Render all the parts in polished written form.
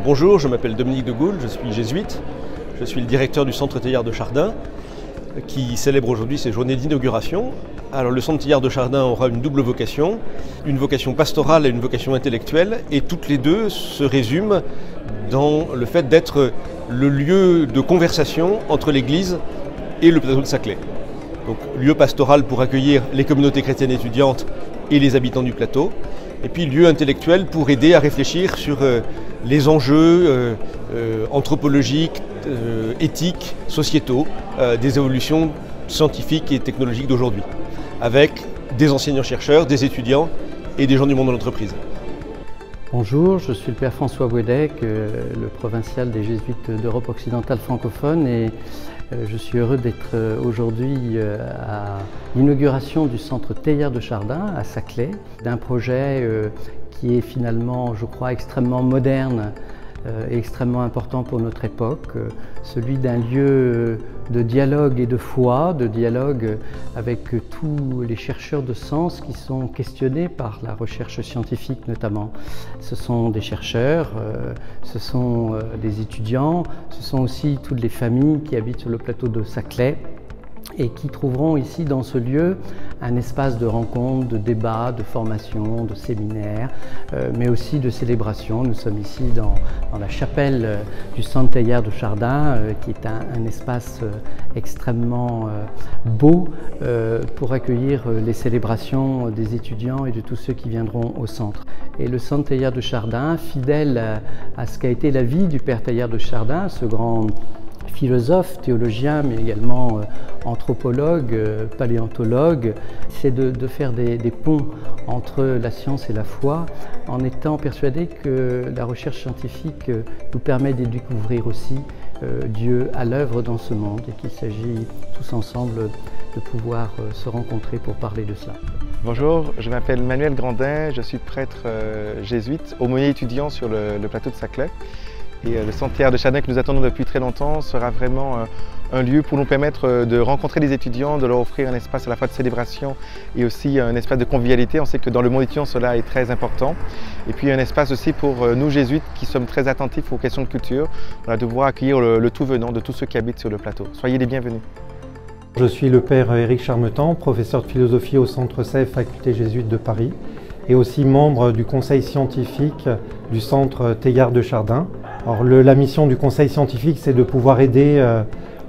Bonjour, je m'appelle Dominique de Gaulle, je suis jésuite. Je suis le directeur du Centre Teilhard de Chardin qui célèbre aujourd'hui ses journées d'inauguration. Alors le Centre Teilhard de Chardin aura une double vocation, une vocation pastorale et une vocation intellectuelle, et toutes les deux se résument dans le fait d'être le lieu de conversation entre l'Église et le plateau de Saclay. Donc lieu pastoral pour accueillir les communautés chrétiennes étudiantes et les habitants du plateau, et puis lieu intellectuel pour aider à réfléchir sur les enjeux anthropologiques, éthiques, sociétaux, des évolutions scientifiques et technologiques d'aujourd'hui, avec des enseignants-chercheurs, des étudiants et des gens du monde de l'entreprise. Bonjour, je suis le Père François Bouedec, le provincial des Jésuites d'Europe occidentale francophone, et je suis heureux d'être aujourd'hui à l'inauguration du Centre Teilhard de Chardin à Saclay, d'un projet qui est finalement, je crois, extrêmement moderne et extrêmement important pour notre époque, celui d'un lieu de dialogue et de foi, de dialogue avec tous les chercheurs de sens qui sont questionnés par la recherche scientifique notamment. Ce sont des chercheurs, ce sont des étudiants, ce sont aussi toutes les familles qui habitent sur le plateau de Saclay et qui trouveront ici dans ce lieu un espace de rencontre, de débat, de formation, de séminaire, mais aussi de célébration. Nous sommes ici dans la chapelle du Centre Teilhard de Chardin, qui est un espace extrêmement beau pour accueillir les célébrations des étudiants et de tous ceux qui viendront au centre. Et le Centre Teilhard de Chardin, fidèle à ce qu'a été la vie du Père Teilhard de Chardin, ce grand philosophe, théologien, mais également anthropologue, paléontologue, c'est de faire des ponts entre la science et la foi, en étant persuadé que la recherche scientifique nous permet de découvrir aussi Dieu à l'œuvre dans ce monde, et qu'il s'agit tous ensemble de pouvoir se rencontrer pour parler de cela. Bonjour, je m'appelle Manuel Grandin, je suis prêtre jésuite, aumônier étudiant sur le plateau de Saclay. Et le Centre Teilhard de Chardin que nous attendons depuis très longtemps sera vraiment un lieu pour nous permettre de rencontrer les étudiants, de leur offrir un espace à la fois de célébration et aussi un espace de convivialité. On sait que dans le monde étudiant, cela est très important. Et puis un espace aussi pour nous jésuites qui sommes très attentifs aux questions de culture, de pouvoir accueillir le tout venant de tous ceux qui habitent sur le plateau. Soyez les bienvenus. Je suis le Père Éric Charmetan, professeur de philosophie au Centre CEF, Faculté jésuite de Paris, et aussi membre du conseil scientifique du Centre Teilhard de Chardin. Alors, la mission du conseil scientifique, c'est de pouvoir aider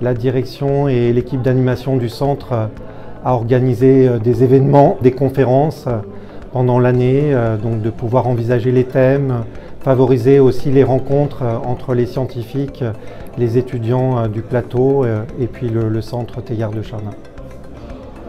la direction et l'équipe d'animation du centre à organiser des événements, des conférences pendant l'année, donc de pouvoir envisager les thèmes, favoriser aussi les rencontres entre les scientifiques, les étudiants du plateau et puis le Centre Teilhard de Chardin.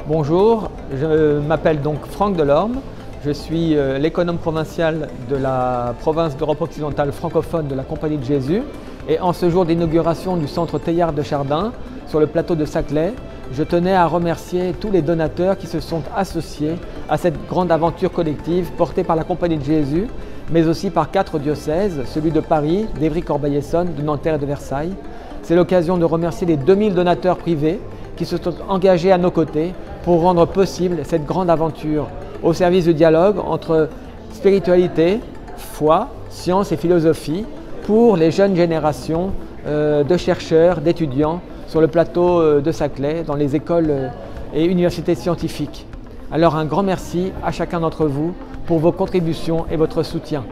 Bonjour, je m'appelle donc Franck Delorme. Je suis l'économe provincial de la province d'Europe occidentale francophone de la Compagnie de Jésus. Et en ce jour d'inauguration du Centre Teilhard de Chardin, sur le plateau de Saclay, je tenais à remercier tous les donateurs qui se sont associés à cette grande aventure collective portée par la Compagnie de Jésus, mais aussi par 4 diocèses, celui de Paris, d'Évry-Corbeil-Essonnes, de Nanterre et de Versailles. C'est l'occasion de remercier les 2000 donateurs privés qui se sont engagés à nos côtés pour rendre possible cette grande aventure au service du dialogue entre spiritualité, foi, science et philosophie pour les jeunes générations de chercheurs, d'étudiants sur le plateau de Saclay, dans les écoles et universités scientifiques. Alors un grand merci à chacun d'entre vous pour vos contributions et votre soutien.